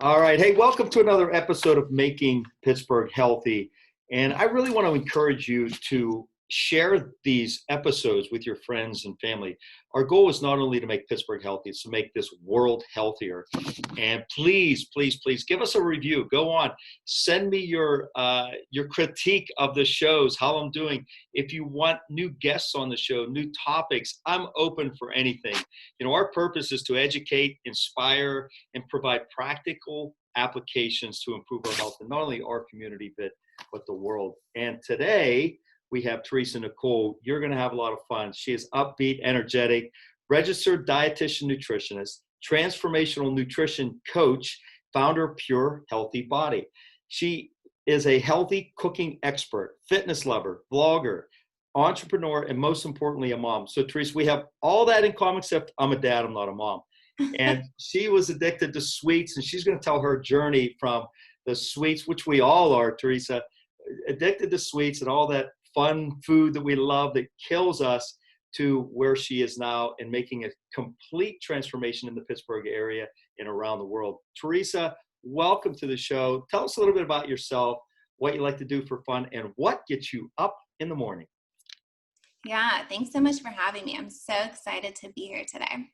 All right. Hey, welcome to another episode of Making Pittsburgh Healthy. And I really want to encourage you to share these episodes with your friends and family. Our goal is not only to make Pittsburgh healthy, it's to make this world healthier. And please, please, please give us a review. Go on, send me your critique of the shows, how I'm doing. If you want new guests on the show, new topics, I'm open for anything. You know, our purpose is to educate, inspire, and provide practical applications to improve our health in not only our community, but the world. And today we have Theresa Nicole. You're going to have a lot of fun. She is upbeat, energetic, registered dietitian nutritionist, transformational nutrition coach, founder of Pure Healthy Body. She is a healthy cooking expert, fitness lover, blogger, entrepreneur, and most importantly, a mom. So Theresa, we have all that in common, except I'm a dad, I'm not a mom. And she was addicted to sweets, and she's going to tell her journey from the sweets, which we all are, Theresa, addicted to sweets and all that fun food that we love that kills us, to where she is now and making a complete transformation in the Pittsburgh area and around the world. Theresa, welcome to the show. Tell us a little bit about yourself, what you like to do for fun, and what gets you up in the morning. Yeah, thanks so much for having me. I'm so excited to be here today.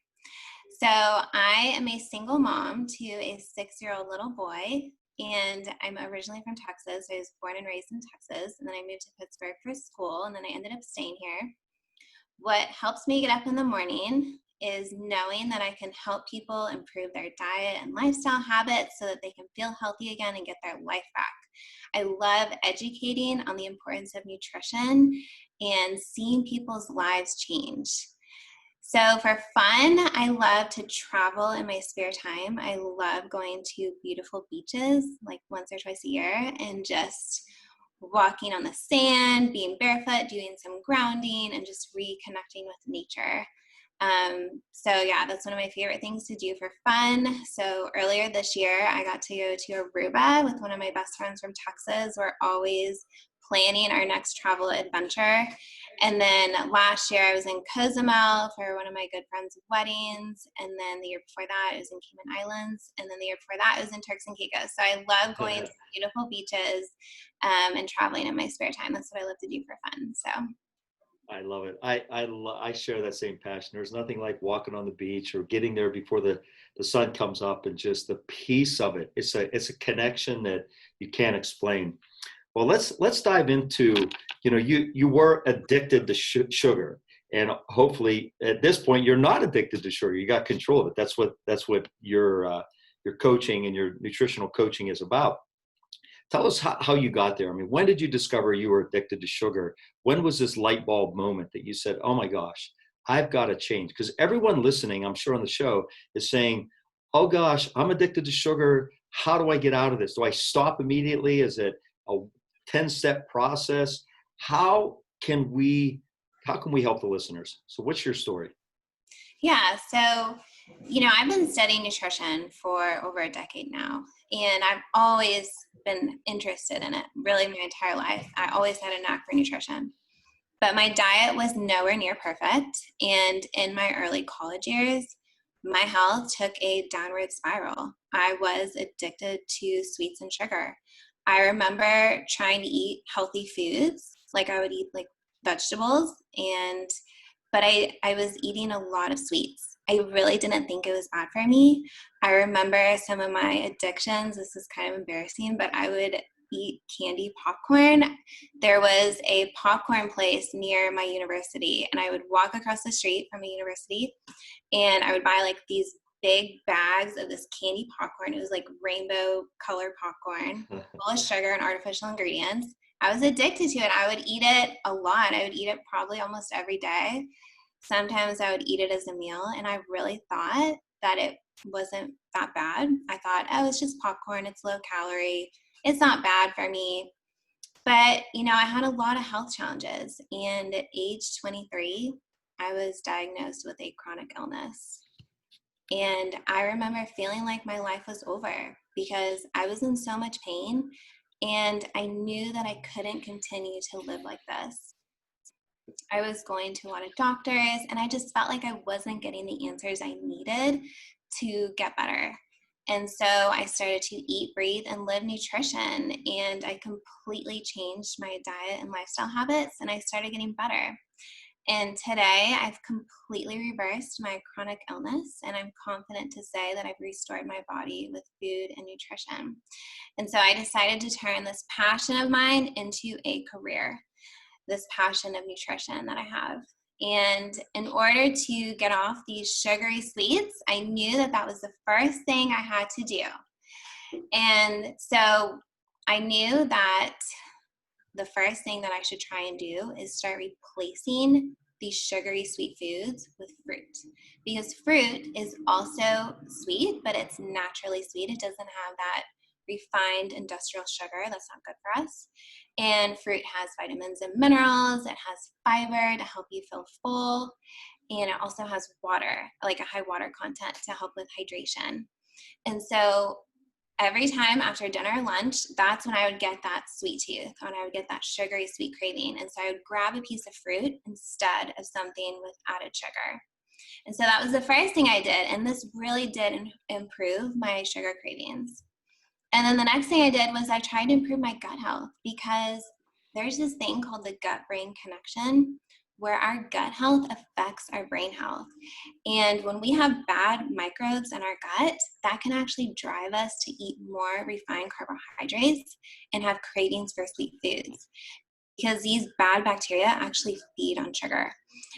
So I am a single mom to a 6-year-old little boy, and I'm originally from Texas. I was born and raised in Texas, and then I moved to Pittsburgh for school, and then I ended up staying here. What helps me get up in the morning is knowing that I can help people improve their diet and lifestyle habits so that they can feel healthy again and get their life back. I love educating on the importance of nutrition and seeing people's lives change. So for fun, I love to travel in my spare time. I love going to beautiful beaches like once or twice a year and just walking on the sand, being barefoot, doing some grounding, and just reconnecting with nature. So yeah, that's one of my favorite things to do for fun. So earlier this year, I got to go to Aruba with one of my best friends from Texas. We're always planning our next travel adventure. And then last year I was in Cozumel for one of my good friends' weddings. And then the year before that I was in Cayman Islands. And then the year before that I was in Turks and Caicos. So I love going to beautiful beaches and traveling in my spare time. That's what I love to do for fun. So I love it. I share that same passion. There's nothing like walking on the beach or getting there before the sun comes up, and just the peace of it. It's a connection that you can't explain. Well, let's dive into, you were addicted to sugar, and hopefully at this point you're not addicted to sugar. You got control of it. That's what your coaching and your nutritional coaching is about. Tell us how you got there. I mean, when did you discover you were addicted to sugar? When was this light bulb moment that you said, oh my gosh, I've got to change? Because everyone listening, I'm sure on the show, is saying, oh gosh, I'm addicted to sugar. How do I get out of this? Do I stop immediately? Is it a 10-step process? How can we help the listeners? So what's your story? Yeah, so, I've been studying nutrition for over a decade now, and I've always been interested in it, really my entire life. I always had a knack for nutrition, but my diet was nowhere near perfect, and in my early college years, my health took a downward spiral. I was addicted to sweets and sugar. I remember trying to eat healthy foods, like I would eat like vegetables, but I was eating a lot of sweets. I really didn't think it was bad for me. I remember some of my addictions. This is kind of embarrassing, but I would eat candy popcorn. There was a popcorn place near my university, and I would walk across the street from a university, and I would buy like these big bags of this candy popcorn. It was like rainbow colored popcorn, full of sugar and artificial ingredients. I was addicted to it. I would eat it a lot. I would eat it probably almost every day. Sometimes I would eat it as a meal, and I really thought that it wasn't that bad. I thought, oh, it's just popcorn. It's low calorie. It's not bad for me. But, I had a lot of health challenges. And at age 23, I was diagnosed with a chronic illness. And I remember feeling like my life was over because I was in so much pain, and I knew that I couldn't continue to live like this. I was going to a lot of doctors, and I just felt like I wasn't getting the answers I needed to get better. And so I started to eat, breathe, and live nutrition. And I completely changed my diet and lifestyle habits, and I started getting better. And today I've completely reversed my chronic illness, and I'm confident to say that I've restored my body with food and nutrition. And so I decided to turn this passion of mine into a career, this passion of nutrition that I have. And in order to get off these sugary sweets, I knew that that was the first thing I had to do. And so I knew that the first thing that I should try and do is start replacing these sugary sweet foods with fruit, because fruit is also sweet, but it's naturally sweet. It doesn't have that refined industrial sugar that's not good for us. And fruit has vitamins and minerals. It has fiber to help you feel full. And it also has water, like a high water content to help with hydration. And so every time after dinner or lunch, that's when I would get that sweet tooth, when I would get that sugary sweet craving. And so I would grab a piece of fruit instead of something with added sugar. And so that was the first thing I did. And this really did improve my sugar cravings. And then the next thing I did was I tried to improve my gut health, because there's this thing called the gut-brain connection, where our gut health affects our brain health. And when we have bad microbes in our gut, that can actually drive us to eat more refined carbohydrates and have cravings for sweet foods, because these bad bacteria actually feed on sugar.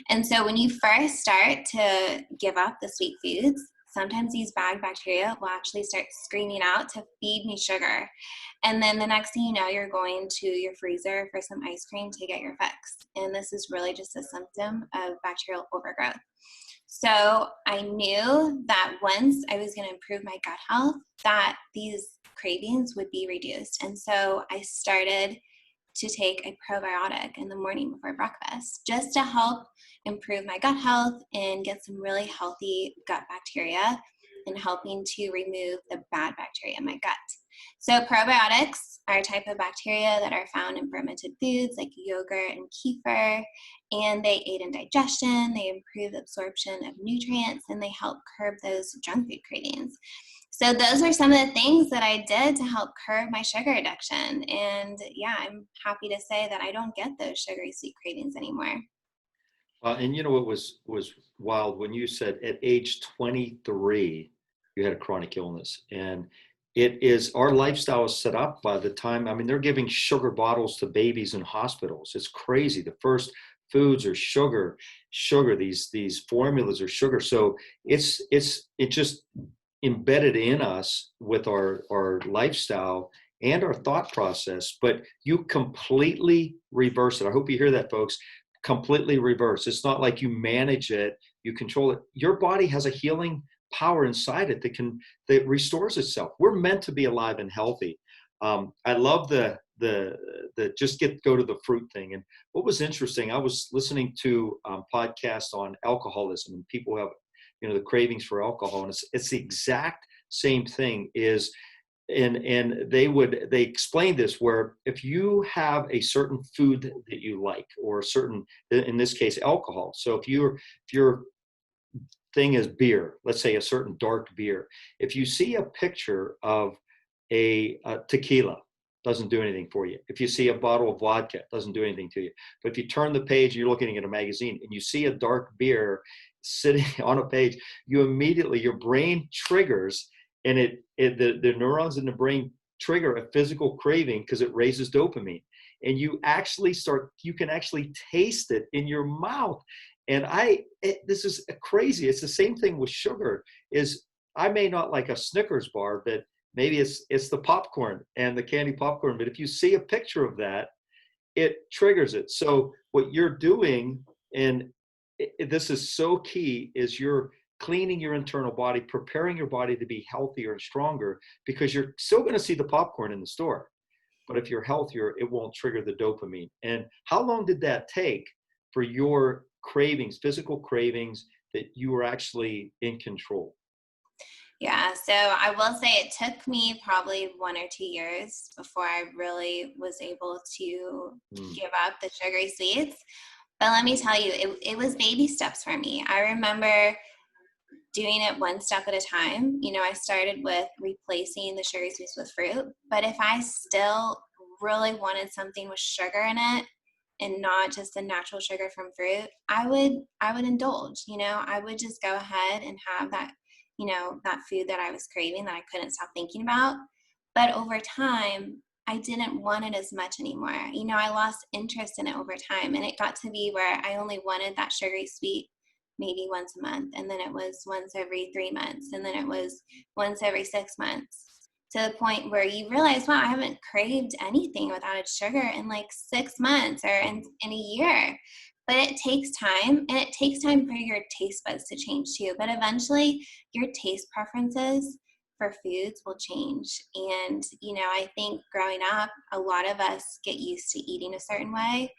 And so when you first start to give up the sweet foods, sometimes these bad bacteria will actually start screaming out to feed me sugar. And then the next thing you know, you're going to your freezer for some ice cream to get your fix. And this is really just a symptom of bacterial overgrowth. So I knew that once I was going to improve my gut health, that these cravings would be reduced. And so I started to take a probiotic in the morning before breakfast, just to help improve my gut health and get some really healthy gut bacteria, and helping to remove the bad bacteria in my gut. So probiotics are a type of bacteria that are found in fermented foods like yogurt and kefir, and they aid in digestion, they improve absorption of nutrients, and they help curb those junk food cravings. So those are some of the things that I did to help curb my sugar addiction. And yeah, I'm happy to say that I don't get those sugary sweet cravings anymore. And you know what was wild when you said at age 23 you had a chronic illness, and it is our lifestyle is set up by the time. I mean, they're giving sugar bottles to babies in hospitals. It's crazy. The first foods are sugar. These formulas are sugar. So it just embedded in us with our lifestyle and our thought process. But you completely reverse it. I hope you hear that, folks. Completely reverse. It's not like you manage it, you control it. Your body has a healing power inside it that restores itself. We're meant to be alive and healthy. I love the just go to the fruit thing. And what was interesting, I was listening to podcasts on alcoholism, and people have the cravings for alcohol, and it's the exact same thing. And they explained this, where if you have a certain food that you like, or a certain, in this case, alcohol. So if your thing is beer, let's say a certain dark beer, if you see a picture of a tequila, doesn't do anything for you. If you see a bottle of vodka, it doesn't do anything to you. But if you turn the page and you're looking at a magazine and you see a dark beer sitting on a page, you immediately, your brain triggers, and the neurons in the brain trigger a physical craving because it raises dopamine, and you can actually taste it in your mouth. And this is crazy. It's the same thing with sugar. Is I may not like a Snickers bar, but maybe it's the popcorn and the candy popcorn. But if you see a picture of that, it triggers it. So what you're doing, and this is so key, is you're cleaning your internal body, preparing your body to be healthier and stronger, because you're still going to see the popcorn in the store. But if you're healthier, it won't trigger the dopamine. And how long did that take for your cravings, physical cravings, that you were actually in control? Yeah, so I will say it took me probably 1 or 2 years before I really was able to give up the sugary sweets. But let me tell you, it was baby steps for me. I remember doing it one step at a time. I started with replacing the sugary sweets with fruit, but if I still really wanted something with sugar in it and not just the natural sugar from fruit, I would indulge. I would just go ahead and have that, that food that I was craving that I couldn't stop thinking about. But over time, I didn't want it as much anymore. I lost interest in it over time, and it got to be where I only wanted that sugary sweet maybe once a month, and then it was once every 3 months, and then it was once every 6 months, to the point where you realize, wow, I haven't craved anything without its sugar in like 6 months or in a year. But it takes time, and it takes time for your taste buds to change too. But eventually your taste preferences for foods will change. And I think growing up, a lot of us get used to eating a certain way,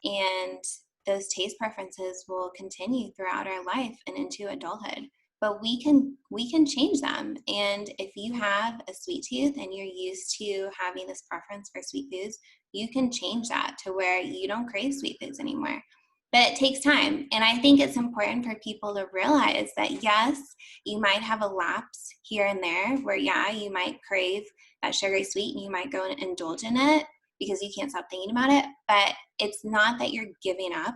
and those taste preferences will continue throughout our life and into adulthood. But we can change them. And if you have a sweet tooth and you're used to having this preference for sweet foods, you can change that to where you don't crave sweet foods anymore. But it takes time. And I think it's important for people to realize that, yes, you might have a lapse here and there where, yeah, you might crave that sugary sweet and you might go and indulge in it because you can't stop thinking about it. But it's not that you're giving up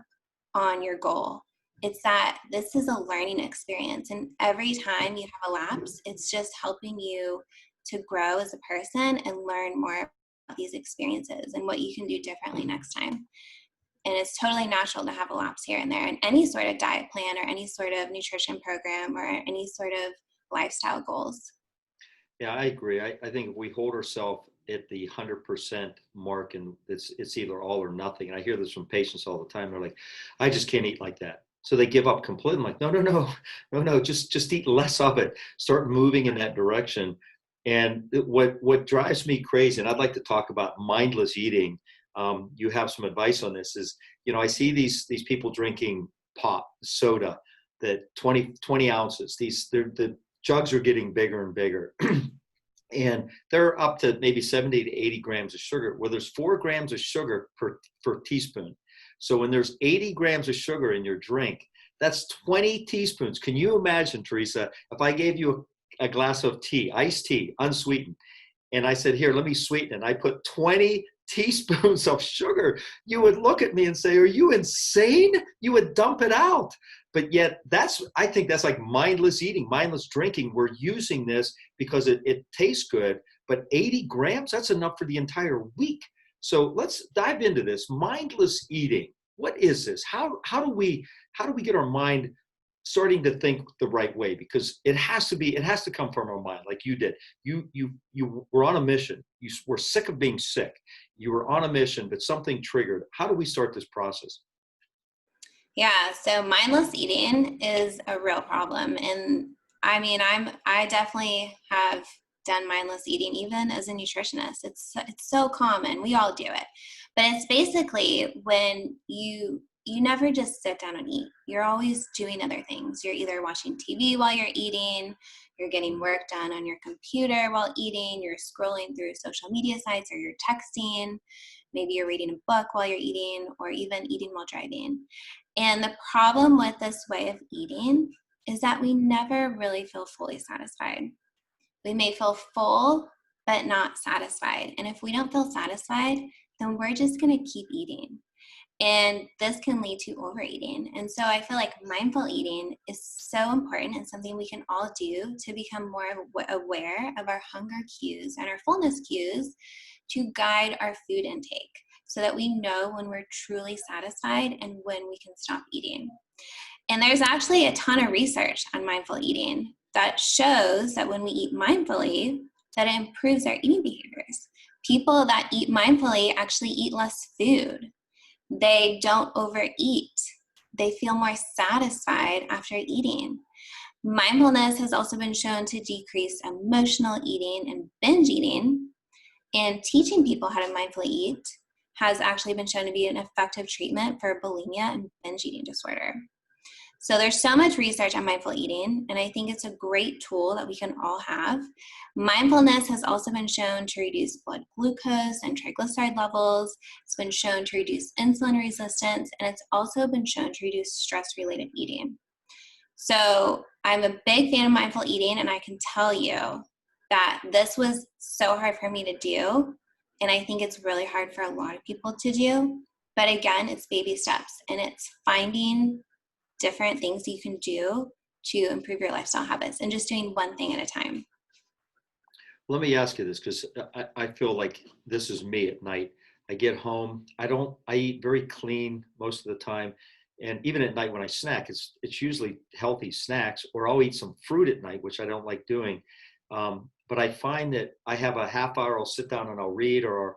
on your goal. It's that this is a learning experience. And every time you have a lapse, it's just helping you to grow as a person and learn more about these experiences and what you can do differently next time. And it's totally natural to have a lapse here and there in any sort of diet plan or any sort of nutrition program or any sort of lifestyle goals. Yeah, I agree. I think if we hold ourselves at the 100% mark, and it's either all or nothing. And I hear this from patients all the time. They're like, I just can't eat like that. So they give up completely. I'm like, no, no, no, no, no. Just eat less of it. Start moving in that direction. And what drives me crazy, and I'd like to talk about mindless eating. You have some advice on this? Is, I see these people drinking pop soda, that 20 ounces. The jugs are getting bigger and bigger. And they're up to maybe 70 to 80 grams of sugar. Well, there's 4 grams of sugar per teaspoon. So when there's 80 grams of sugar in your drink, that's 20 teaspoons. Can you imagine, Theresa, if I gave you a glass of tea, iced tea, unsweetened, and I said, here, let me sweeten it. I put 20 teaspoons of sugar. You would look at me and say, are you insane? You would dump it out. But yet I think that's like mindless eating, mindless drinking. We're using this because it tastes good, but 80 grams, that's enough for the entire week. So let's dive into this. Mindless eating. What is this? How do we get our mind starting to think the right way? Because it has to come from our mind, like you did. You were on a mission. You were sick of being sick. You were on a mission, but something triggered. How do we start this process? Yeah, so mindless eating is a real problem. And I mean, I definitely have done mindless eating even as a nutritionist. It's so common. We all do it. But it's basically when you never just sit down and eat. You're always doing other things. You're either watching TV while you're eating, you're getting work done on your computer while eating, you're scrolling through social media sites, or you're texting. Maybe you're reading a book while you're eating, or even eating while driving. And the problem with this way of eating is that we never really feel fully satisfied. We may feel full, but not satisfied. And if we don't feel satisfied, then we're just going to keep eating. And this can lead to overeating. And so I feel like mindful eating is so important and something we can all do to become more aware of our hunger cues and our fullness cues to guide our food intake so that we know when we're truly satisfied and when we can stop eating. And there's actually a ton of research on mindful eating that shows that when we eat mindfully, that it improves our eating behaviors. People that eat mindfully actually eat less food. They don't overeat. They feel more satisfied after eating. Mindfulness has also been shown to decrease emotional eating and binge eating. And teaching people how to mindfully eat has actually been shown to be an effective treatment for bulimia and binge eating disorder. So there's so much research on mindful eating, and I think it's a great tool that we can all have. Mindfulness has also been shown to reduce blood glucose and triglyceride levels. It's been shown to reduce insulin resistance, and it's also been shown to reduce stress-related eating. So I'm a big fan of mindful eating, and I can tell you that this was so hard for me to do. And I think it's really hard for a lot of people to do. But again, it's baby steps, and it's finding different things you can do to improve your lifestyle habits and just doing one thing at a time. Let me ask you this, because I feel like this is me at night. I get home, I eat very clean most of the time. And even at night when I snack, it's usually healthy snacks, or I'll eat some fruit at night, which I don't like doing. But I find that I have a half hour, I'll sit down and I'll read, or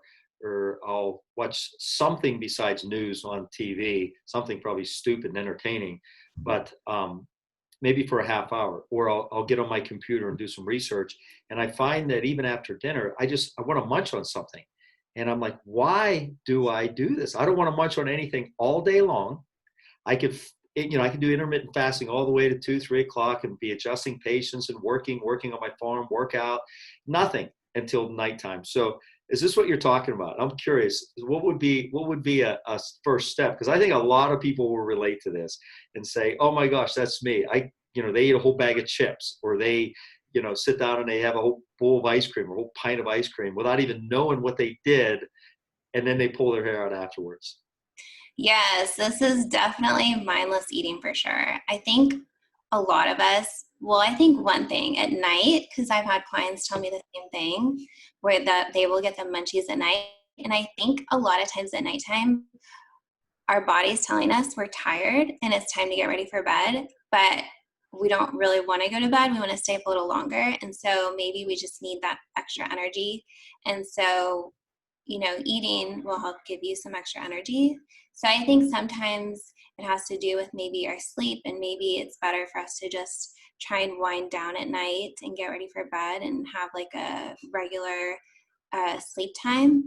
I'll watch something besides news on TV, something probably stupid and entertaining, but maybe for a half hour, or I'll get on my computer and do some research. And I find that even after dinner, I want to munch on something. And I'm like, why do I do this? I don't want to munch on anything all day long. I could, I could do intermittent fasting all the way to 2, 3 o'clock and be adjusting patients and working on my farm, workout, nothing until nighttime. So is this what you're talking about? I'm curious, what would be a first step? Because I think a lot of people will relate to this and say, oh my gosh, that's me. They eat a whole bag of chips, or they, sit down and they have a whole bowl of ice cream or a whole pint of ice cream without even knowing what they did. And then they pull their hair out afterwards. Yes, this is definitely mindless eating for sure. I think a lot of us, well, I think one thing at night, because I've had clients tell me the same thing, where that they will get the munchies at night. And I think a lot of times at nighttime, our body's telling us we're tired and it's time to get ready for bed, but we don't really want to go to bed. We want to stay up a little longer. And so maybe we just need that extra energy. And so, eating will help give you some extra energy. So I think sometimes it has to do with maybe our sleep, and maybe it's better for us to just try and wind down at night and get ready for bed and have like a regular sleep time.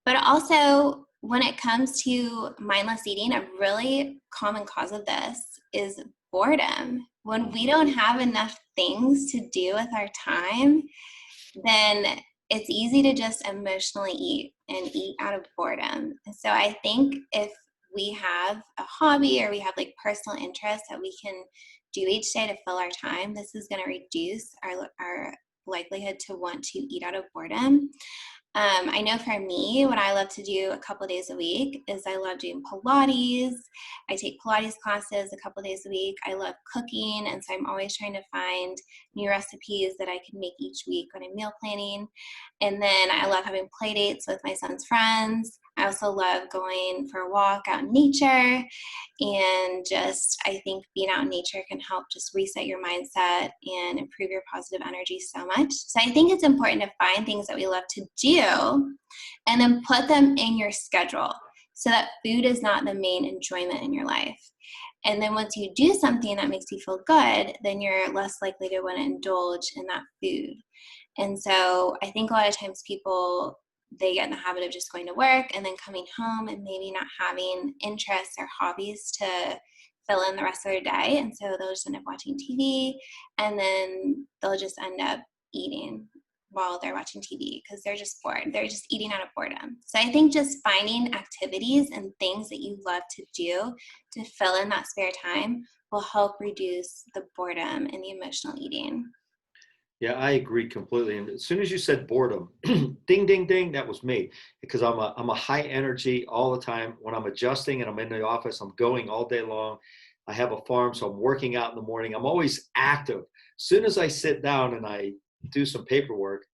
But also, when it comes to mindless eating, a really common cause of this is boredom. When we don't have enough things to do with our time, then it's easy to just emotionally eat and eat out of boredom. And so I think if we have a hobby, or we have like personal interests that we can do each day to fill our time, this is going to reduce our likelihood to want to eat out of boredom. I know for me, what I love to do a couple of days a week is I love doing Pilates. I take Pilates classes a couple of days a week. I love cooking, and so I'm always trying to find new recipes that I can make each week when I'm meal planning. And then I love having play dates with my son's friends. I also love going for a walk out in nature, and just, I think being out in nature can help just reset your mindset and improve your positive energy so much. So I think it's important to find things that we love to do and then put them in your schedule so that food is not the main enjoyment in your life. And then once you do something that makes you feel good, then you're less likely to want to indulge in that food. And so I think a lot of times people, they get in the habit of just going to work and then coming home and maybe not having interests or hobbies to fill in the rest of their day. And so they'll just end up watching TV, and then they'll just end up eating while they're watching TV because they're just bored. They're just eating out of boredom. So I think just finding activities and things that you love to do to fill in that spare time will help reduce the boredom and the emotional eating. Yeah, I agree completely. And as soon as you said boredom, ding, ding, ding, that was me, because I'm a high energy all the time. When I'm adjusting and I'm in the office, I'm going all day long. I have a farm, so I'm working out in the morning. I'm always active. As soon as I sit down and I do some paperwork,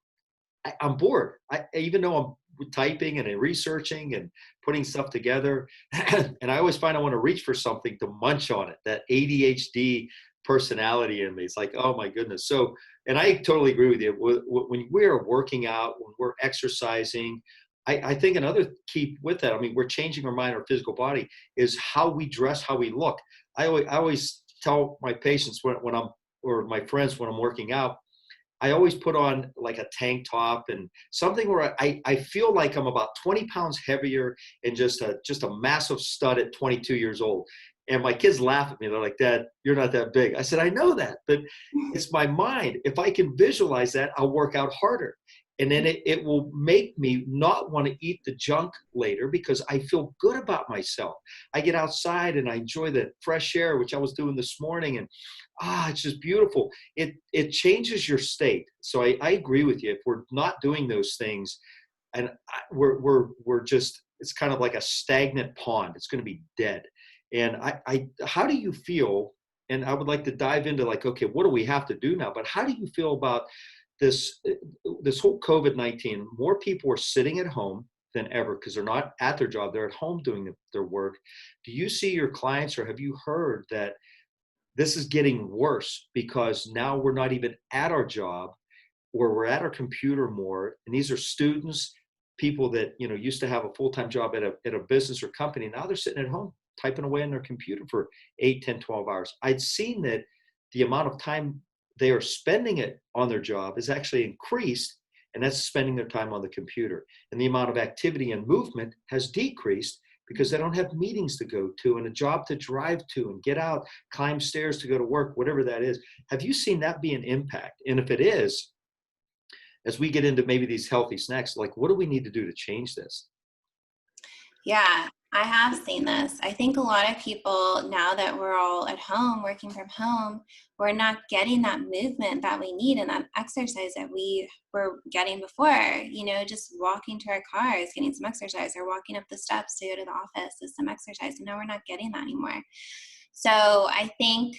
I'm bored. Even though I'm typing and researching and putting stuff together, and I always find I want to reach for something to munch on it. That ADHD personality in me. It's like, oh my goodness. So, and I totally agree with you. When we're working out, when we're exercising, I think another key with that, I mean, we're changing our mind, our physical body, is how we dress, how we look. I always tell my patients when I'm, or my friends when I'm working out, I always put on like a tank top and something where I feel like I'm about 20 pounds heavier and just a massive stud at 22 years old. And my kids laugh at me. They're like, Dad, you're not that big. I said, I know that, but it's my mind. If I can visualize that, I'll work out harder. And then it will make me not want to eat the junk later because I feel good about myself. I get outside and I enjoy the fresh air, which I was doing this morning. And it's just beautiful. It changes your state. So I agree with you. If we're not doing those things, and we're just, it's kind of like a stagnant pond. It's going to be dead. And how do you feel? And I would like to dive into like, okay, what do we have to do now? But how do you feel about this whole COVID-19? More people are sitting at home than ever because they're not at their job. They're at home doing their work. Do you see your clients, or have you heard that this is getting worse because now we're not even at our job, or we're at our computer more? And these are students, people that, used to have a full-time job at a business or company. Now they're sitting at home typing away on their computer for 8, 10, 12 hours. I'd seen that the amount of time they are spending it on their job is actually increased, and that's spending their time on the computer. And the amount of activity and movement has decreased because they don't have meetings to go to and a job to drive to and get out, climb stairs to go to work, whatever that is. Have you seen that be an impact? And if it is, as we get into maybe these healthy snacks, like, what do we need to do to change this? Yeah, I have seen this. I think a lot of people, now that we're all at home, working from home, we're not getting that movement that we need and that exercise that we were getting before. Just walking to our cars, getting some exercise, or walking up the steps to go to the office is some exercise. And now we're not getting that anymore. So I think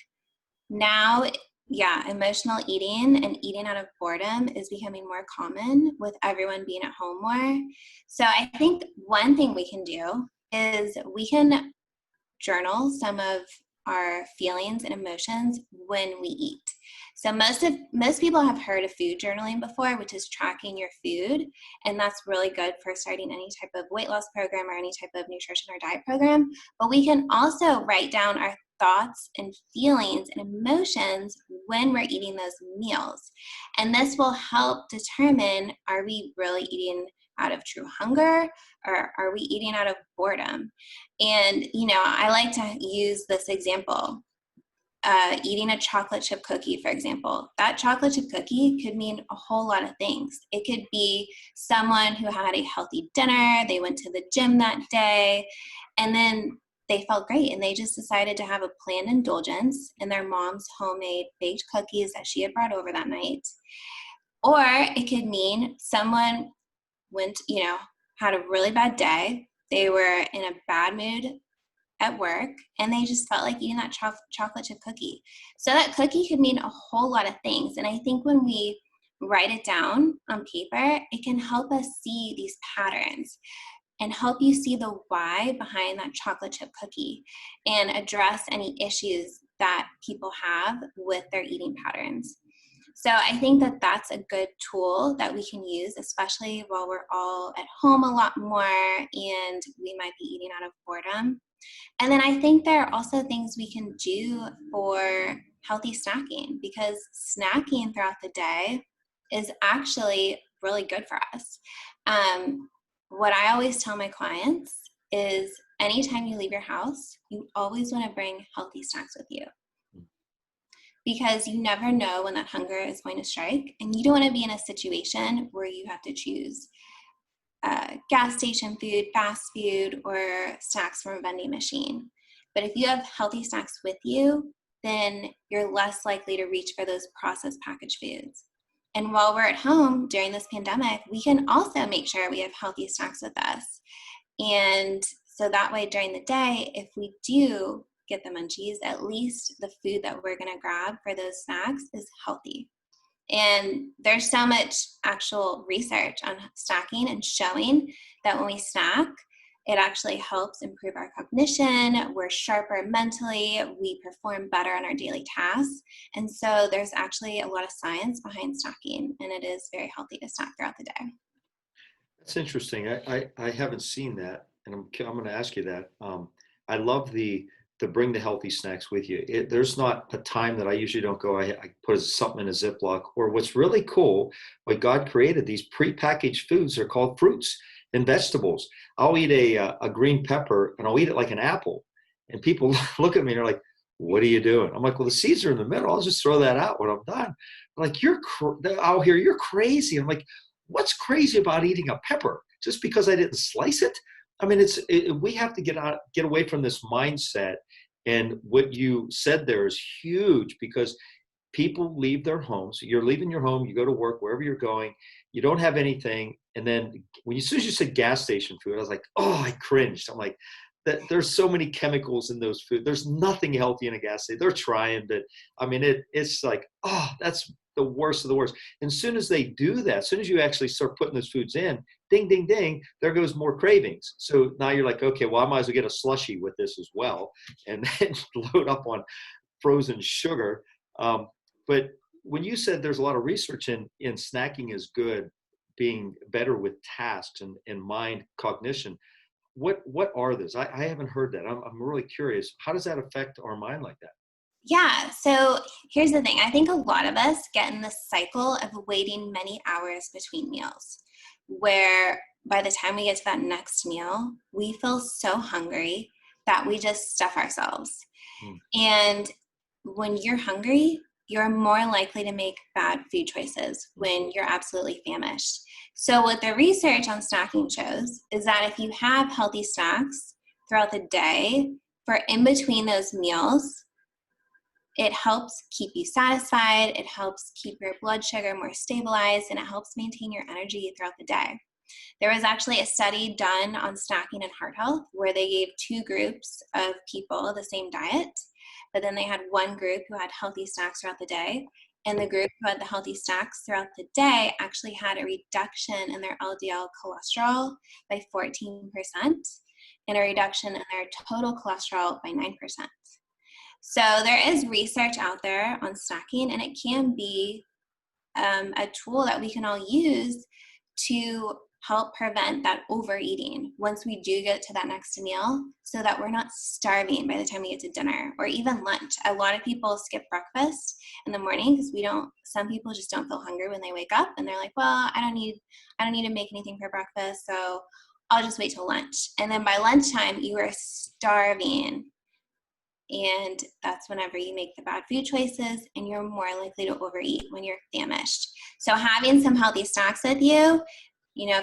now, yeah, emotional eating and eating out of boredom is becoming more common with everyone being at home more. So I think one thing we can do is we can journal some of our feelings and emotions when we eat. So most people have heard of food journaling before, which is tracking your food, and that's really good for starting any type of weight loss program or any type of nutrition or diet program. But we can also write down our thoughts and feelings and emotions when we're eating those meals. And this will help determine, are we really eating out of true hunger, or are we eating out of boredom? And, I like to use this example. Eating a chocolate chip cookie, for example. That chocolate chip cookie could mean a whole lot of things. It could be someone who had a healthy dinner, they went to the gym that day, and then they felt great and they just decided to have a planned indulgence in their mom's homemade baked cookies that she had brought over that night. Or it could mean someone went, had a really bad day. They were in a bad mood at work and they just felt like eating that chocolate chip cookie. So that cookie could mean a whole lot of things. And I think when we write it down on paper, it can help us see these patterns and help you see the why behind that chocolate chip cookie and address any issues that people have with their eating patterns. So I think that that's a good tool that we can use, especially while we're all at home a lot more and we might be eating out of boredom. And then I think there are also things we can do for healthy snacking, because snacking throughout the day is actually really good for us. What I always tell my clients is anytime you leave your house, you always want to bring healthy snacks with you, because you never know when that hunger is going to strike, and you don't want to be in a situation where you have to choose gas station food, fast food, or snacks from a vending machine. But if you have healthy snacks with you, then you're less likely to reach for those processed packaged foods. And while we're at home during this pandemic, we can also make sure we have healthy snacks with us. And so that way during the day, if we do get the munchies, at least the food that we're going to grab for those snacks is healthy. And there's so much actual research on snacking and showing that when we snack, it actually helps improve our cognition. We're sharper mentally. We perform better on our daily tasks. And so there's actually a lot of science behind snacking, and it is very healthy to snack throughout the day. That's interesting. I haven't seen that, and I'm going to ask you that. I love the bring the healthy snacks with you. There's not a time that I usually don't go. I put something in a Ziploc. Or what's really cool, what God created, these prepackaged foods are called fruits and vegetables. I'll eat a green pepper and I'll eat it like an apple, and people look at me and they're like, "What are you doing?" I'm like, "Well, the seeds are in the middle. I'll just throw that out when I'm done." I'm like, I'll hear you're crazy. I'm like, what's crazy about eating a pepper just because I didn't slice it? I mean, we have to get away from this mindset And what you said there is huge, because people leave their homes. You're leaving your home, you go to work, wherever you're going, you don't have anything. And then as soon as you said gas station food, I was like, oh, I cringed. I'm like, that there's so many chemicals in those food. There's nothing healthy in a gas station. They're trying, but I mean, it's like, oh, that's the worst of the worst. And as soon as they do that, as soon as you actually start putting those foods in, ding, ding, ding, there goes more cravings. So now you're like, okay, well, I might as well get a slushie with this as well, and then load up on frozen sugar. But when you said there's a lot of research in snacking is good, being better with tasks and mind cognition, what are those? I haven't heard that. I'm really curious. How does that affect our mind like that? Yeah, so here's the thing. I think a lot of us get in the cycle of waiting many hours between meals, where by the time we get to that next meal, we feel so hungry that we just stuff ourselves. Hmm. And when you're hungry, you're more likely to make bad food choices when you're absolutely famished. So what the research on snacking shows is that if you have healthy snacks throughout the day for in between those meals, it helps keep you satisfied, it helps keep your blood sugar more stabilized, and it helps maintain your energy throughout the day. There was actually a study done on snacking and heart health where they gave two groups of people the same diet, but then they had one group who had healthy snacks throughout the day, and the group who had the healthy snacks throughout the day actually had a reduction in their LDL cholesterol by 14% and a reduction in their total cholesterol by 9%. So there is research out there on snacking, and it can be a tool that we can all use to help prevent that overeating once we do get to that next meal, so that we're not starving by the time we get to dinner or even lunch. A lot of people skip breakfast in the morning because some people just don't feel hungry when they wake up, and they're like, well, I don't need to make anything for breakfast, so I'll just wait till lunch. And then by lunchtime, you are starving. And that's whenever you make the bad food choices, and you're more likely to overeat when you're famished. So having some healthy snacks with you,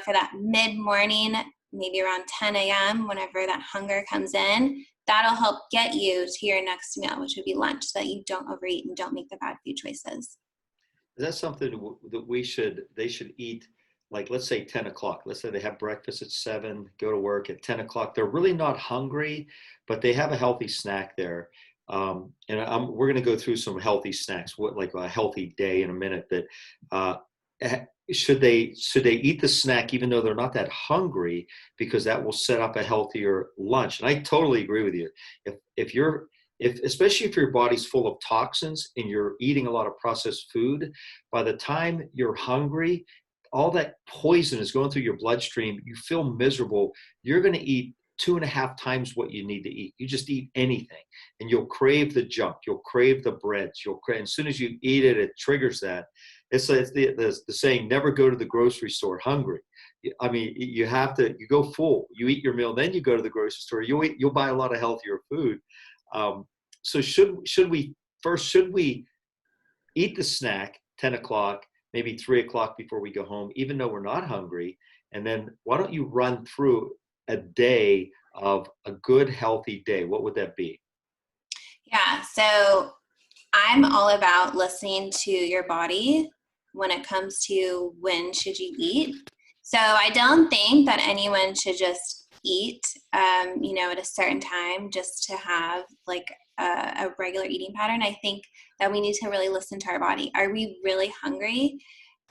for that mid-morning, maybe around 10 a.m., whenever that hunger comes in, that'll help get you to your next meal, which would be lunch, so that you don't overeat and don't make the bad food choices. Is that something that they should eat, like, let's say 10 o'clock? Let's say they have breakfast at 7, go to work at 10 o'clock. They're really not hungry, but they have a healthy snack there. We're going to go through some healthy snacks, like a healthy day in a minute. But should they eat the snack even though they're not that hungry, because that will set up a healthier lunch? And I totally agree with you. If especially if your body's full of toxins and you're eating a lot of processed food, by the time you're hungry, all that poison is going through your bloodstream. You feel miserable. You're going to eat 2.5 times what you need to eat. You just eat anything, and you'll crave the junk. You'll crave the breads. And as soon as you eat it, it triggers that. It's the saying, never go to the grocery store hungry. I mean, you go full. You eat your meal, then you go to the grocery store. You'll buy a lot of healthier food. So should we eat the snack 10 o'clock, maybe 3 o'clock before we go home, even though we're not hungry? And then why don't you run through a day of a good, healthy day? What would that be? Yeah, so I'm all about listening to your body when it comes to when should you eat. So I don't think that anyone should just eat, at a certain time just to have like a regular eating pattern. I think that we need to really listen to our body. Are we really hungry?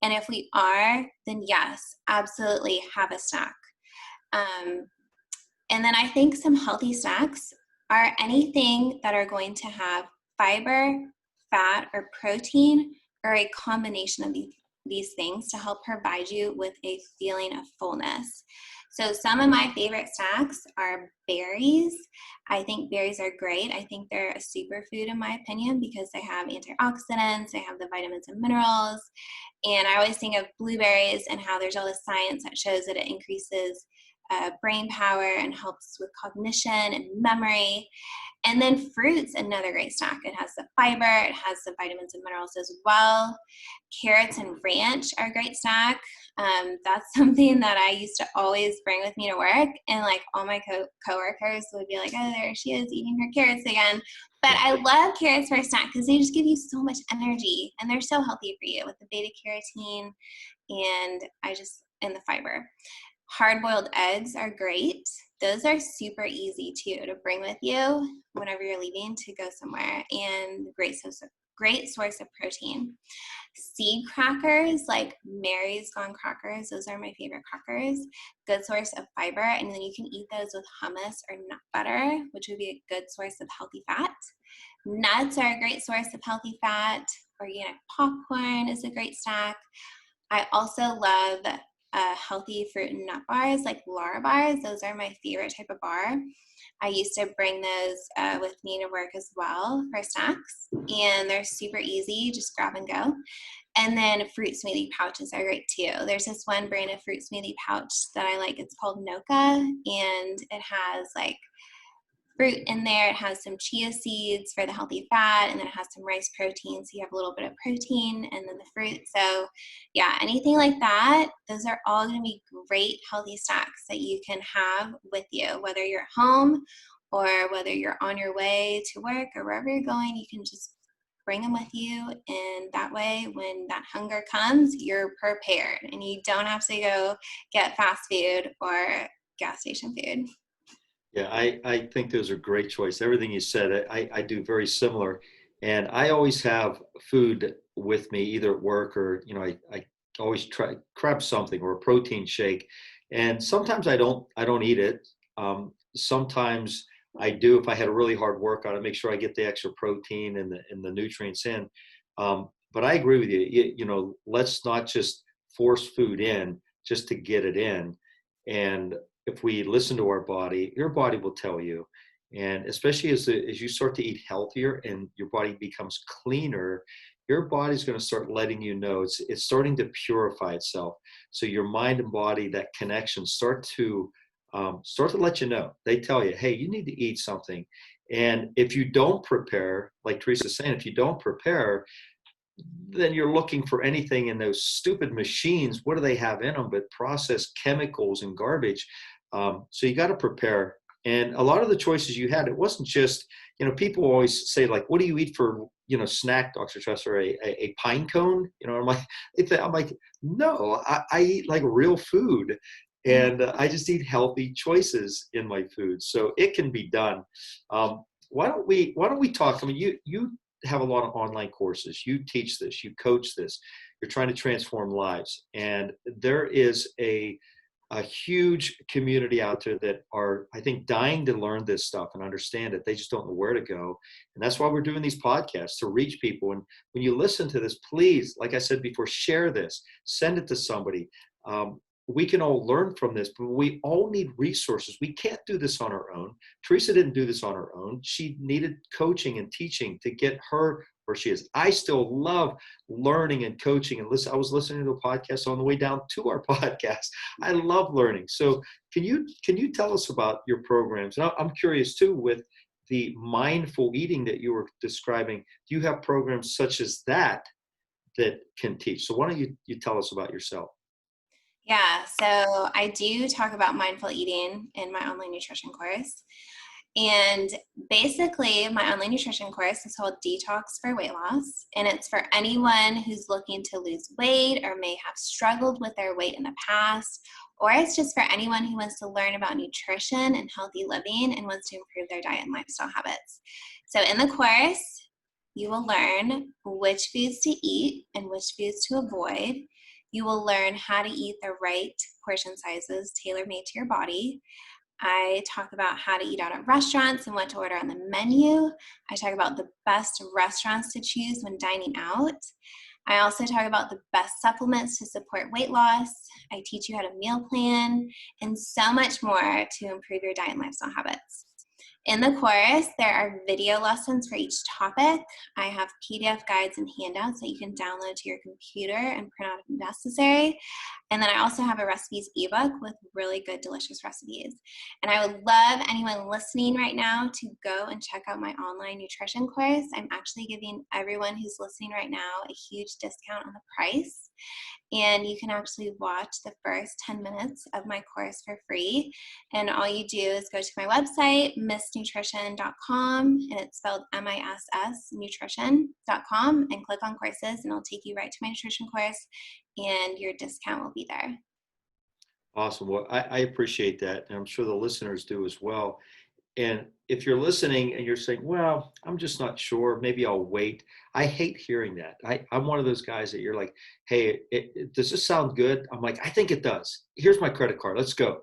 And if we are, then yes, absolutely have a snack. And then I think some healthy snacks are anything that are going to have fiber, fat, or protein, or a combination of these things to help provide you with a feeling of fullness. So some of my favorite snacks are berries. I think berries are great. I think they're a superfood in my opinion, because they have antioxidants, they have the vitamins and minerals. And I always think of blueberries and how there's all this science that shows that it increases brain power and helps with cognition and memory. And then fruit's another great snack. It has the fiber, it has the vitamins and minerals as well. Carrots and ranch are a great snack. That's something that I used to always bring with me to work, and like all my coworkers would be like, oh, there she is eating her carrots again. But I love carrots for a snack because they just give you so much energy, and they're so healthy for you with the beta carotene and the fiber. Hard-boiled eggs are great. Those are super easy too to bring with you whenever you're leaving to go somewhere, and great source of protein. Seed crackers, like Mary's Gone crackers, those are my favorite crackers. Good source of fiber, and then you can eat those with hummus or nut butter, which would be a good source of healthy fat. Nuts are a great source of healthy fat. Organic popcorn is a great snack. I also love healthy fruit and nut bars, like Lara bars. Those are my favorite type of bar. I used to bring those with me to work as well for snacks, and they're super easy, just grab and go. And then fruit smoothie pouches are great too. There's this one brand of fruit smoothie pouch that I like. It's called Noka, and it has like fruit in there. It has some chia seeds for the healthy fat, and then it has some rice protein, so you have a little bit of protein, and then the fruit. So yeah, anything like that, those are all going to be great healthy snacks that you can have with you, whether you're at home or whether you're on your way to work or wherever you're going. You can just bring them with you, and that way when that hunger comes, you're prepared and you don't have to go get fast food or gas station food. Yeah, I think those are great choice. Everything you said, I do very similar. And I always have food with me, either at work or, I always try grab something or a protein shake. And sometimes I don't eat it. Sometimes I do if I had a really hard workout, I make sure I get the extra protein and the nutrients in. But I agree with you. Let's not just force food in just to get it in. And if we listen to our body, your body will tell you. And especially as you start to eat healthier and your body becomes cleaner, your body's going to start letting you know it's starting to purify itself. So your mind and body, that connection, start to let you know. They tell you, hey, you need to eat something. And if you don't prepare, like Teresa's saying, if you don't prepare, then you're looking for anything in those stupid machines. What do they have in them but processed chemicals and garbage? So you got to prepare. And a lot of the choices you had, it wasn't just, people always say like, what do you eat for, snack, Dr. Tressor, a pine cone? I'm like, no, I eat like real food. And I just eat healthy choices in my food. So it can be done. Why don't we talk? I mean, you have a lot of online courses. You teach this, you coach this, you're trying to transform lives. And there is a huge community out there that are, I think, dying to learn this stuff and understand it. They just don't know where to go. And that's why we're doing these podcasts, to reach people. And when you listen to this, please, like I said before, share this, send it to somebody. We can all learn from this, but we all need resources. We can't do this on our own. Theresa didn't do this on her own. She needed coaching and teaching to get her where she is. I still love learning and coaching and listen. I was listening to a podcast on the way down to our podcast. I love learning. So can you tell us about your programs? And I'm curious too, with the mindful eating that you were describing, do you have programs such as that can teach? So why don't you tell us about yourself? Yeah, so I do talk about mindful eating in my online nutrition course. And basically, my online nutrition course is called Detox for Weight Loss. And it's for anyone who's looking to lose weight or may have struggled with their weight in the past. Or it's just for anyone who wants to learn about nutrition and healthy living and wants to improve their diet and lifestyle habits. So in the course, you will learn which foods to eat and which foods to avoid. You will learn how to eat the right portion sizes tailor-made to your body. I talk about how to eat out at restaurants and what to order on the menu. I talk about the best restaurants to choose when dining out. I also talk about the best supplements to support weight loss. I teach you how to meal plan and so much more to improve your diet and lifestyle habits. In the course, there are video lessons for each topic. I have PDF guides and handouts that you can download to your computer and print out if necessary. And then I also have a recipes ebook with really good, delicious recipes. And I would love anyone listening right now to go and check out my online nutrition course. I'm actually giving everyone who's listening right now a huge discount on the price. And you can actually watch the first 10 minutes of my course for free. And all you do is go to my website, missnutrition.com, and it's spelled MISS, nutrition.com, and click on courses, and it'll take you right to my nutrition course, and your discount will be there. Awesome. Well, I appreciate that. And I'm sure the listeners do as well. And if you're listening and you're saying, well, I'm just not sure, maybe I'll wait. I hate hearing that. I'm one of those guys that you're like, hey, does this sound good? I'm like, I think it does. Here's my credit card. Let's go.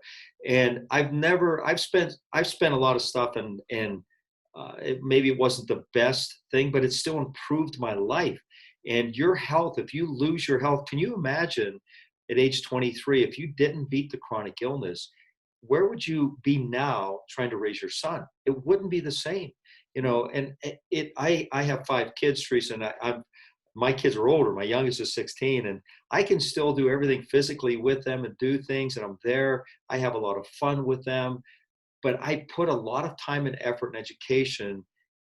And I've spent a lot of stuff and maybe it wasn't the best thing, but it still improved my life. And your health, if you lose your health, can you imagine at age 23, if you didn't beat the chronic illness, where would you be now trying to raise your son? It wouldn't be the same, and I have 5 kids, Theresa, and my kids are older. My youngest is 16, and I can still do everything physically with them and do things, and I'm there. I have a lot of fun with them, but I put a lot of time and effort and education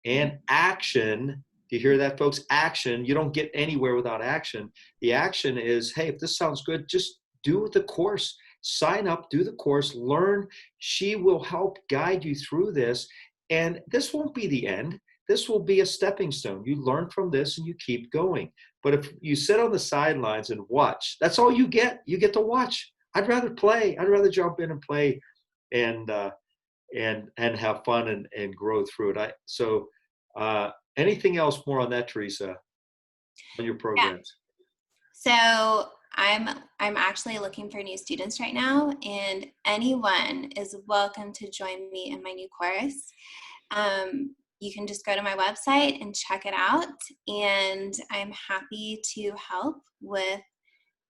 and action. Do you hear that, folks? Action. You don't get anywhere without action. The action is, hey, if this sounds good, just do the course. Sign up, do the course, learn. She will help guide you through this. And this won't be the end. This will be a stepping stone. You learn from this and you keep going. But if you sit on the sidelines and watch, that's all you get. You get to watch. I'd rather play. I'd rather jump in and play and have fun and grow through it. Anything else more on that, Theresa, on your Yeah. programs? So I'm actually looking for new students right now, and anyone is welcome to join me in my new course. You can just go to my website and check it out, and I'm happy to help with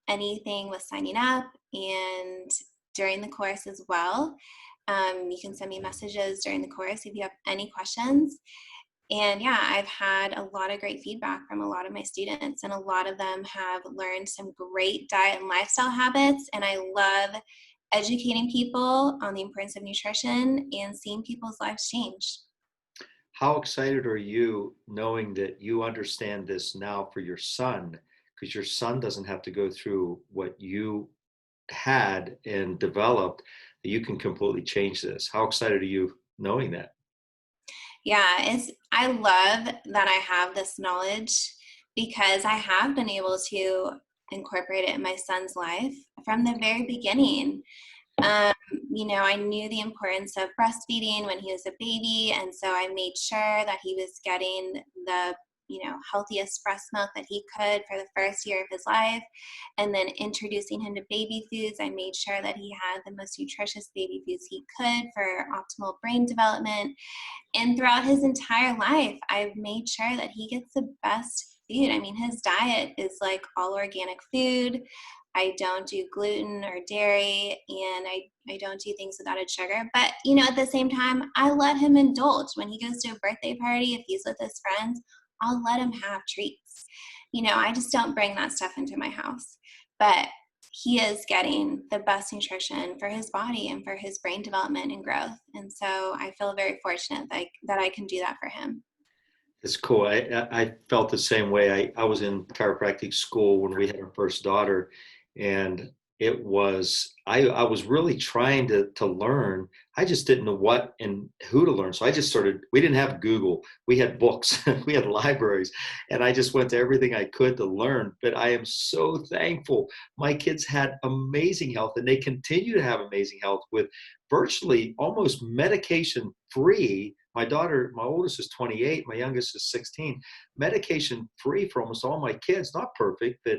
anything with signing up and during the course as well. You can send me messages during the course if you have any questions. And yeah, I've had a lot of great feedback from a lot of my students, and a lot of them have learned some great diet and lifestyle habits. And I love educating people on the importance of nutrition and seeing people's lives change. How excited are you knowing that you understand this now for your son? Because your son doesn't have to go through what you had and developed, that you can completely change this. How excited are you knowing that? Yeah, I love that I have this knowledge because I have been able to incorporate it in my son's life from the very beginning. Um, I knew the importance of breastfeeding when he was a baby, and so I made sure that he was getting the healthiest breast milk that he could for the first year of his life. And then introducing him to baby foods, I made sure that he had the most nutritious baby foods he could for optimal brain development. And throughout his entire life, I've made sure that he gets the best food. I mean, his diet is like all organic food. I don't do gluten or dairy, and I don't do things without added sugar. But, at the same time, I let him indulge. When he goes to a birthday party, if he's with his friends, I'll let him have treats. I just don't bring that stuff into my house. But he is getting the best nutrition for his body and for his brain development and growth. And so I feel very fortunate that I can do that for him. It's cool. I felt the same way. I was in chiropractic school when we had our first daughter, and I was really trying to learn. I just didn't know what and who to learn. So I just we didn't have Google. We had books, we had libraries, and I just went to everything I could to learn. But I am so thankful. My kids had amazing health, and they continue to have amazing health with virtually almost medication free. My oldest is 28, my youngest is 16, medication free for almost all my kids. Not perfect, but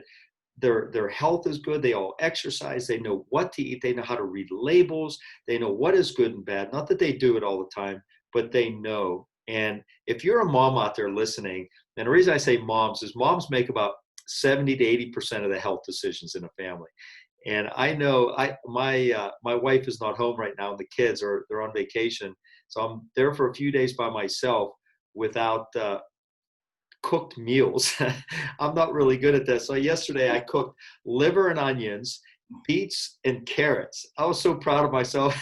their health is good. They all exercise. They know what to eat. They know how to read labels. They know what is good and bad. Not that they do it all the time, but they know. And if you're a mom out there listening, and the reason I say moms is moms make about 70 to 80% of the health decisions in a family. And I know my wife is not home right now, and the kids they're on vacation. So I'm there for a few days by myself without cooked meals. I'm not really good at that. So yesterday I cooked liver and onions, beets and carrots. I was so proud of myself.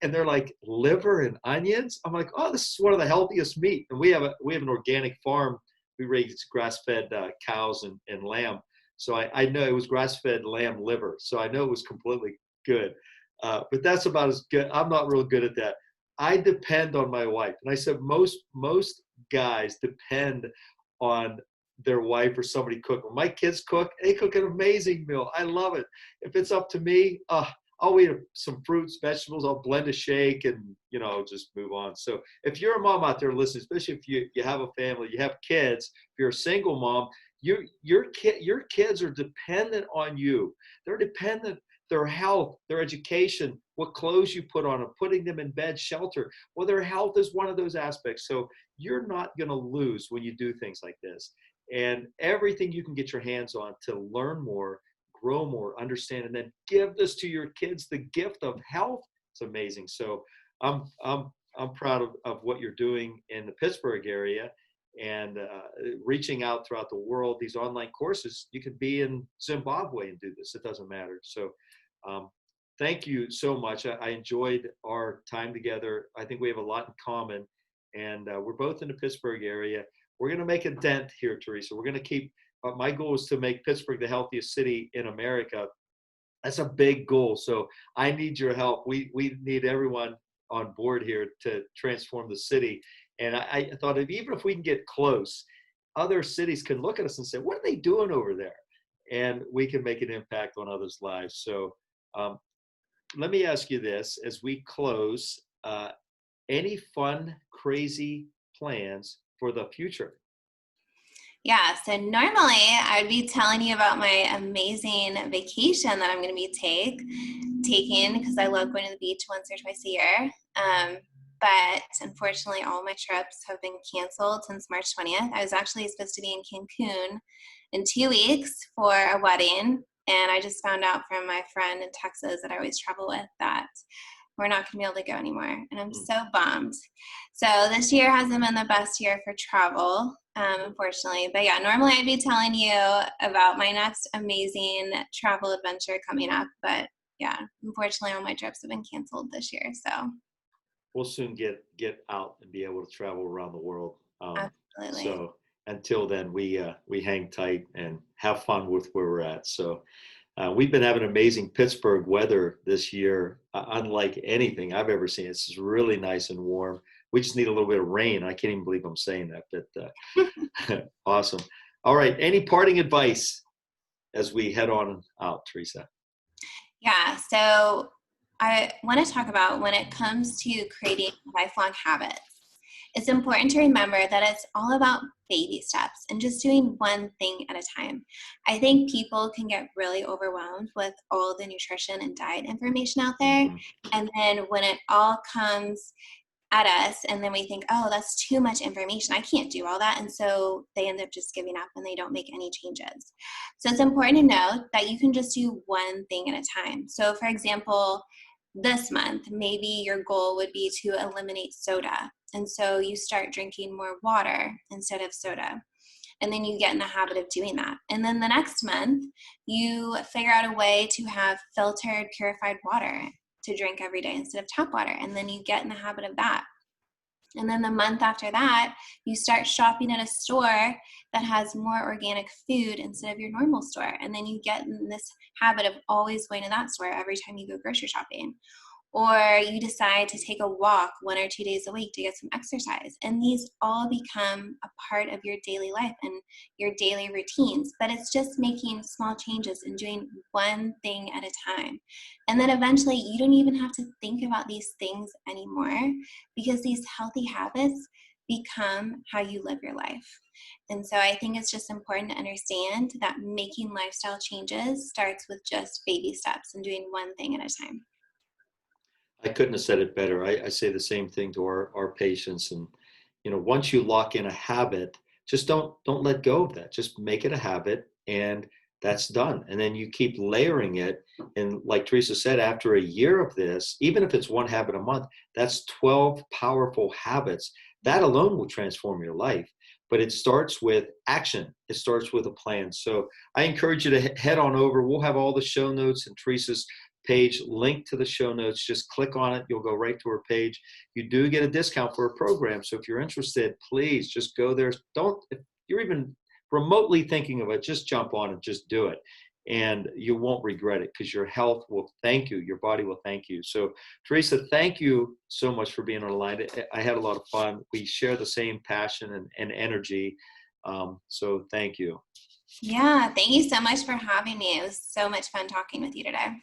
And they're like, liver and onions. I'm like, oh, this is one of the healthiest meat. And we have an organic farm. We raise grass-fed cows and lamb. So I know it was grass-fed lamb liver. So I know it was completely good. But that's about as good. I'm not real good at that. I depend on my wife. And I said, most guys depend on their wife or somebody cook. When my kids cook, they cook an amazing meal. I love it. If it's up to me, I'll eat some fruits, vegetables. I'll blend a shake and, just move on. So if you're a mom out there listening, especially if you have a family, you have kids, if you're a single mom, your kids are dependent on you. They're dependent, their health, their education, what clothes you put on them, putting them in bed, shelter. Well, their health is one of those aspects. So you're not going to lose when you do things like this. And everything you can get your hands on to learn more, grow more, understand, and then give this to your kids, the gift of health. It's amazing. So I'm proud of what you're doing in the Pittsburgh area and reaching out throughout the world. These online courses, you could be in Zimbabwe and do this. It doesn't matter. So thank you so much. I enjoyed our time together. I think we have a lot in common, and we're both in the Pittsburgh area. We're going to make a dent here, Theresa. We're going to keep, my goal is to make Pittsburgh the healthiest city in America. That's a big goal. So I need your help. We need everyone on board here to transform the city. And I thought even if we can get close, other cities can look at us and say, what are they doing over there? And we can make an impact on others' lives. So let me ask you this as we close, any fun, crazy plans for the future? Yeah, so normally I would be telling you about my amazing vacation that I'm going to be taking because I love going to the beach once or twice a year. But unfortunately, all my trips have been canceled since March 20th. I was actually supposed to be in Cancun in 2 weeks for a wedding. And I just found out from my friend in Texas that I always travel with that we're not going to be able to go anymore. And I'm so bummed. So this year hasn't been the best year for travel, unfortunately. But yeah, normally I'd be telling you about my next amazing travel adventure coming up. But yeah, unfortunately, all my trips have been canceled this year. So we'll soon get out and be able to travel around the world. Absolutely. So until then, we hang tight and have fun with where we're at. So we've been having amazing Pittsburgh weather this year, unlike anything I've ever seen. It's really nice and warm. We just need a little bit of rain. I can't even believe I'm saying that, but awesome. All right. Any parting advice as we head on out, Theresa? Yeah. So I want to talk about when it comes to creating lifelong habits. It's important to remember that it's all about baby steps and just doing one thing at a time. I think people can get really overwhelmed with all the nutrition and diet information out there. And then when it all comes at us and then we think, oh, that's too much information, I can't do all that. And so they end up just giving up and they don't make any changes. So it's important to know that you can just do one thing at a time. So for example, this month, maybe your goal would be to eliminate soda. And so you start drinking more water instead of soda. And then you get in the habit of doing that. And then the next month, you figure out a way to have filtered, purified water to drink every day instead of tap water. And then you get in the habit of that. And then the month after that, you start shopping at a store that has more organic food instead of your normal store. And then you get in this habit of always going to that store every time you go grocery shopping. Or you decide to take a walk 1 or 2 days a week to get some exercise. And these all become a part of your daily life and your daily routines. But it's just making small changes and doing one thing at a time. And then eventually you don't even have to think about these things anymore because these healthy habits become how you live your life. And so I think it's just important to understand that making lifestyle changes starts with just baby steps and doing one thing at a time. I couldn't have said it better. I say the same thing to our patients. And, once you lock in a habit, just don't let go of that. Just make it a habit and that's done. And then you keep layering it. And like Theresa said, after a year of this, even if it's one habit a month, that's 12 powerful habits. That alone will transform your life. but it starts with action. It starts with a plan. So I encourage you to head on over. We'll have all the show notes and Theresa's page linked to the show notes. Just click on it. You'll go right to her page. You do get a discount for a program. So if you're interested, please just go there. If you're even remotely thinking of it, just jump on and just do it. And you won't regret it because your health will thank you. Your body will thank you. So Theresa, thank you so much for being on the line. I had a lot of fun. We share the same passion and energy. So thank you. Yeah, thank you so much for having me. It was so much fun talking with you today.